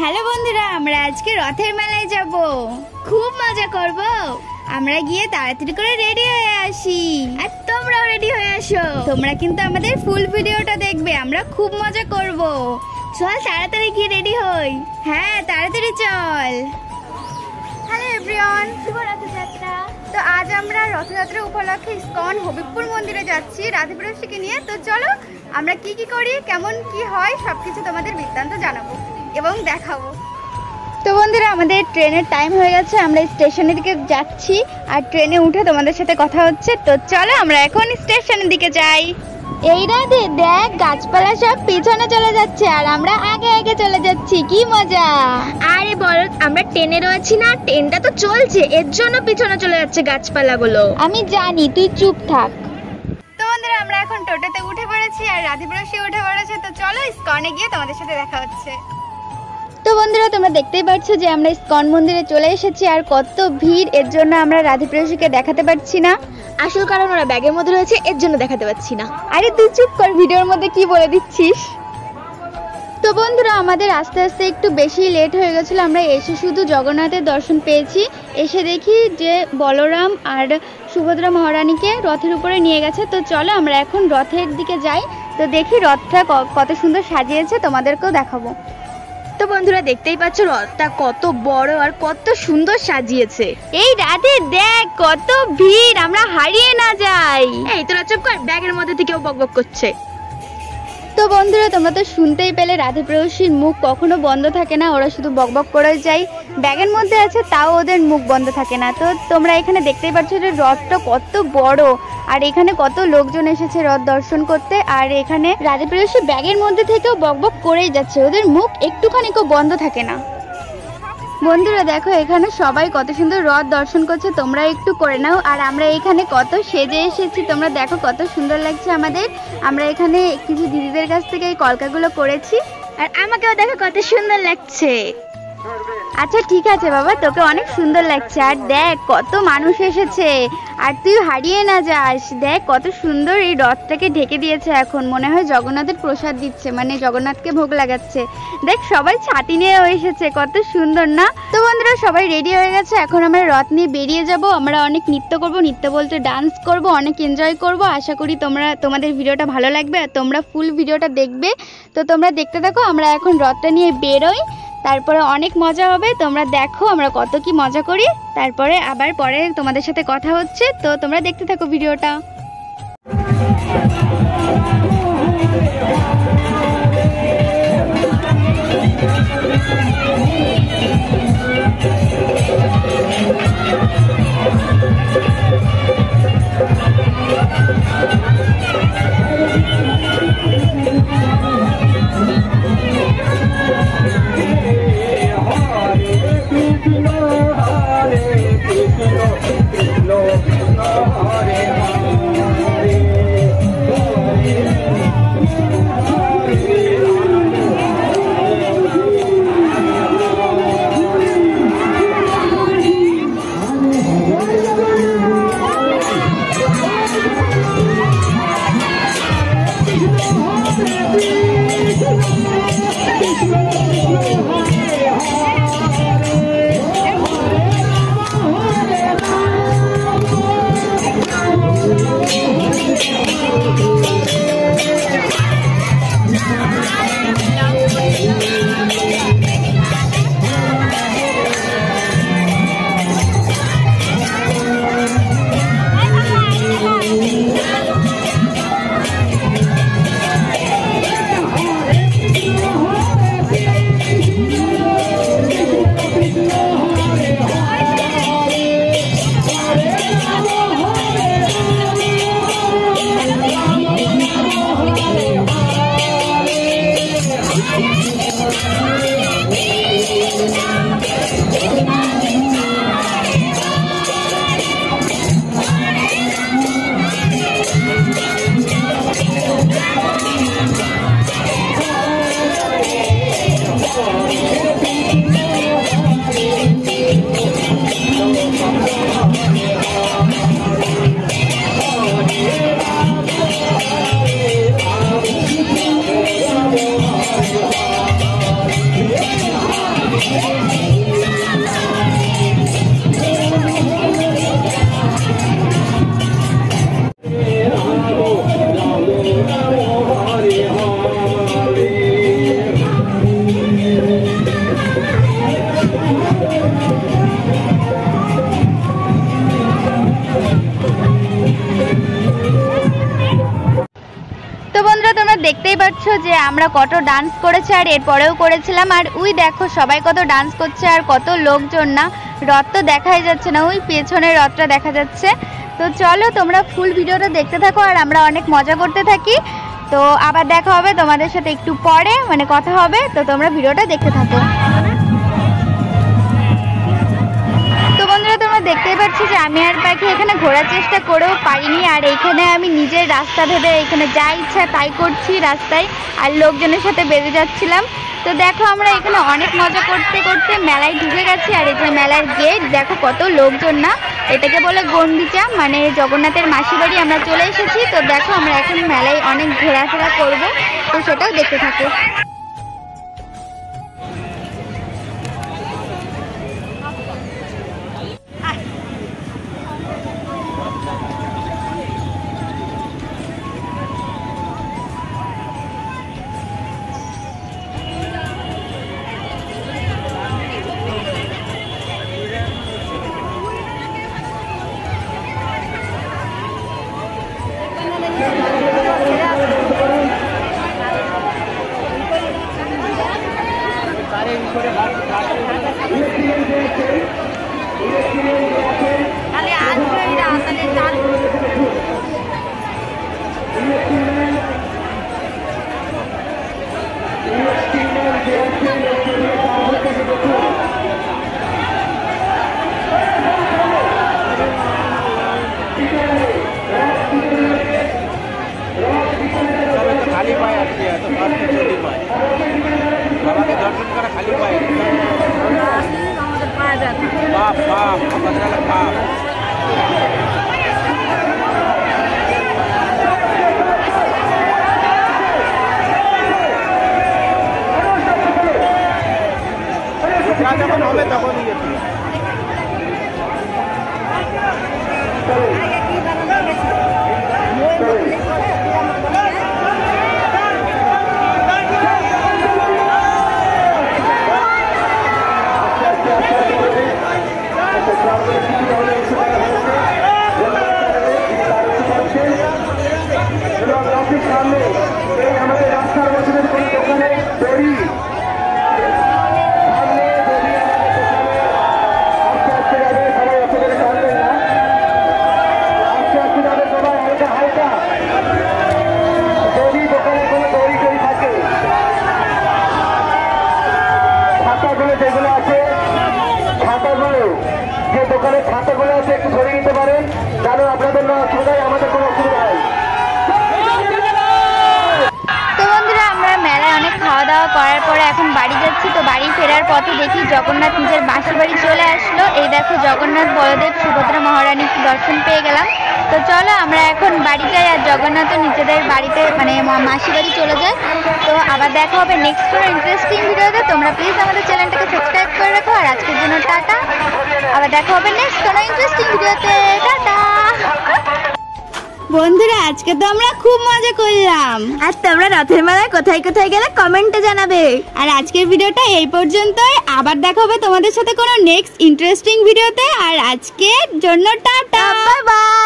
Hello বন্ধুরা, আমরা আজকে রথের মেলায় যাব, খুব মজা করব। আমরা গিয়ে তাড়াতাড়ি করে রেডি হয়ে আসি, আর তোমরাও রেডি হয়ে আসো। তোমরা কিন্তু আমাদের ফুল ভিডিওটা দেখবে, আমরা খুব মজা করব। চল তাড়াতাড়ি গিয়ে রেডি হই। হ্যাঁ তাড়াতাড়ি চল। হ্যালো এভরিওয়ান, শুভ রথযাত্রা। তো আজ আমরা রথযাত্রা উপলক্ষে ইসকন হবিবপুর মন্দিরে যাচ্ছি রাধাপ্রসাদকে নিয়ে। তো চলো আমরা কি কি করি, কেমন কি হয় সবকিছু তোমাদের বৃত্তান্ত জানাবো এবং দেখাবো। তো বন্ধুরা, আমাদের ট্রেনের টাইম হয়ে গেছে, আমরা স্টেশনের দিকে যাচ্ছি আর ট্রেনে উঠে তোমাদের সাথে কথা হচ্ছে। তো চলো আমরা এখন স্টেশনের দিকে যাই। এই রাধে দেখ, গাছপালা সব পিছনে চলে যাচ্ছে আর আমরা আগে আগে চলে যাচ্ছি, কি মজা। আরে বল, আমরা ট্রেনে রয়েছি না, ট্রেনটা তো চলছে, এর জন্য পিছনে চলে যাচ্ছে গাছপালাগুলো। আমি জানি, তুই চুপ থাক। তো বন্ধুরা, আমরা এখন টোটোতে উঠে পড়েছি আর রাধিপ্রসি উঠে পড়েছে। তো চলো ইসকনে গিয়ে তোমাদের সাথে দেখা হচ্ছে। তো বন্ধুরা, তোমরা দেখতেই পাচ্ছ যে আমরা ইসকন মন্দিরে চলে এসেছি আর কত ভিড়, এর জন্য আমরা রাধিপ্রসিকে দেখাতে পারছি না। আসল কারণ ওরা ব্যাগের মধ্যে রয়েছে, এর জন্য দেখাতে পাচ্ছি না। আরে তুই চুপ কর, ভিডিওর মধ্যে কি বলে দিচ্ছিস। তো বন্ধুরা, আমাদের আস্তে আস্তে একটু বেশি লেট হয়ে গেছিলো। আমরা এসে শুধু জগন্নাথের দর্শন পেয়েছি, এসে দেখি যে বলরাম আর সুভদ্রা মহারানীকে রথের উপরে নিয়ে গেছে। তো চলো আমরা এখন রথের দিকে যাই। তো দেখি রথটা কত সুন্দর সাজিয়েছে, তোমাদেরকেও দেখাবো। তো বন্ধুরা, দেখতেই পাচ্ছ রথটা কত বড় আর কত সুন্দর সাজিয়েছে। এই রাধে দেখ কত ভিড়, আমরা হারিয়ে না যাই। এই তোরা চুপ কর, ব্যাগের মধ্যে থেকেও বকবক করছে। তো বন্ধুরা, তোমরা তো শুনতেই পেলে রাধাপ্রসাদীর মুখ কখনো বন্ধ থাকে না, ওরা শুধু বকবক করে যায়। ব্যাগের মধ্যে আছে তাও ওদের মুখ বন্ধ থাকে না। তো তোমরা এখানে দেখতেই পাচ্ছ যে রথটা কত বড় আর এখানে কত লোকজন এসেছে রথ দর্শন করতে। আর এখানে রাধাপ্রসাদী ব্যাগের মধ্যে থেকেও বকবক করেই যাচ্ছে, ওদের মুখ একটুখানিও বন্ধ থাকে না। বন্ধুরা দেখো, এখানে সবাই কত সুন্দর রথ দর্শন করছে, তোমরা একটু করে নাও। আর আমরা এখানে কত সেজে এসেছি, তোমরা দেখো কত সুন্দর লাগছে আমাদের। আমরা এখানে কিছু দিদিদের কাছ থেকে এই কলকাগুলো করেছি, আর আমাকেও দেখো কত সুন্দর লাগছে। আচ্ছা ঠিক আছে বাবা, তোকে অনেক সুন্দর লাগছে। আর দেখ কত মানুষ এসেছে, আর তুই হারিয়ে না যাস। দেখ কত সুন্দর এই রথটাকে ঢেকে দিয়েছে, এখন মনে হয় জগন্নাথের প্রসাদ দিচ্ছে, মানে জগন্নাথকে ভোগ লাগাচ্ছে। দেখ সবাই ছাতি নিয়েও এসেছে, কত সুন্দর না। তো বন্ধুরা, সবাই রেডি হয়ে গেছে, এখন আমরা রথ নিয়ে বেরিয়ে যাব। আমরা অনেক নৃত্য করব, নৃত্য বলতে ডান্স করব, অনেক এনজয় করব। আশা করি তোমাদের ভিডিওটা ভালো লাগবে আর তোমরা ফুল ভিডিওটা দেখবে। তো তোমরা দেখতে থাকো, আমরা এখন রথটা নিয়ে বেরোই, তারপরে অনেক মজা হবে। তোমরা দেখো আমরা কত কি মজা করি, তারপরে আবার পরে তোমাদের সাথে কথা হচ্ছে। তো তোমরা দেখতে থাকো ভিডিওটা। পাচ্ছো যে আমরা কত ডান্স করেছি আর এরপরেও করেছিলাম। আর ওই দেখো সবাই কত ডান্স করছে আর কত লোকজন না, রথ তো দেখাই যাচ্ছে না, ওই পেছনের রথটা দেখা যাচ্ছে। তো চলো তোমরা ফুল ভিডিওটা দেখতে থাকো আর আমরা অনেক মজা করতে থাকি। তো আবার দেখা হবে তোমাদের সাথে একটু পরে, মানে কথা হবে। তো তোমরা ভিডিওটা দেখতে থাকো। তো বন্ধুরা তোমরা দেখতেই পাচ্ছ যে আমি আর পাখি এখানে ঘোরার চেষ্টা করেও পারিনি। আর এইখানে আমি নিজের রাস্তা ভেবে এখানে যা ইচ্ছা তাই করছি রাস্তায়, আর লোকজনের সাথে বেঁধে যাচ্ছিলাম। তো দেখো আমরা এখানে অনেক মজা করতে করতে মেলায় ঢুকে গেছি। আর এই যে মেলার গেট দেখো কত লোকজন না, এটাকে বলে গন্ডিচা, মানে জগন্নাথের মাসি বাড়ি আমরা চলে এসেছি। তো দেখো আমরা এখন মেলায় অনেক ঘোরাফেরা করবো, তো সেটাও দেখতে থাকো। করার পরে এখন বাড়ি যাচ্ছি। তো বাড়ি ফেরার পথে দেখি জগন্নাথ নিজের মাসির বাড়ি চলে আসলো। এই দেখো জগন্নাথ, বলদেব, সুভদ্রা মহারানীর দর্শন পেয়ে গেলাম। তো চলো আমরা এখন বাড়ি যাই আর জগন্নাথও নিজেদের বাড়িতে মানে মাসির বাড়ি চলে যায়। তো আবার দেখা হবে নেক্সট কোনো ইন্টারেস্টিং ভিডিওতে। তোমরা প্লিজ আমাদের চ্যানেলটাকে সাবস্ক্রাইব করে রাখো। আর আজকের জন্য টাটা, আবার দেখা হবে নেক্সট কোনো ইন্টারেস্টিং ভিডিওতে। টাটা বন্ধুরা, আজকে তো আমরা খুব মজা করলাম। আর তোমরা রথের মেলায় কোথায় কোথায় গেলে কমেন্টে জানাবে। আর আজকের ভিডিওটা এই পর্যন্তই, আবার দেখা হবে তোমাদের সাথে কোনো নেক্সট ইন্টারেস্টিং ভিডিওতে। আর আজকের জন্য টাটা, বাই বাই।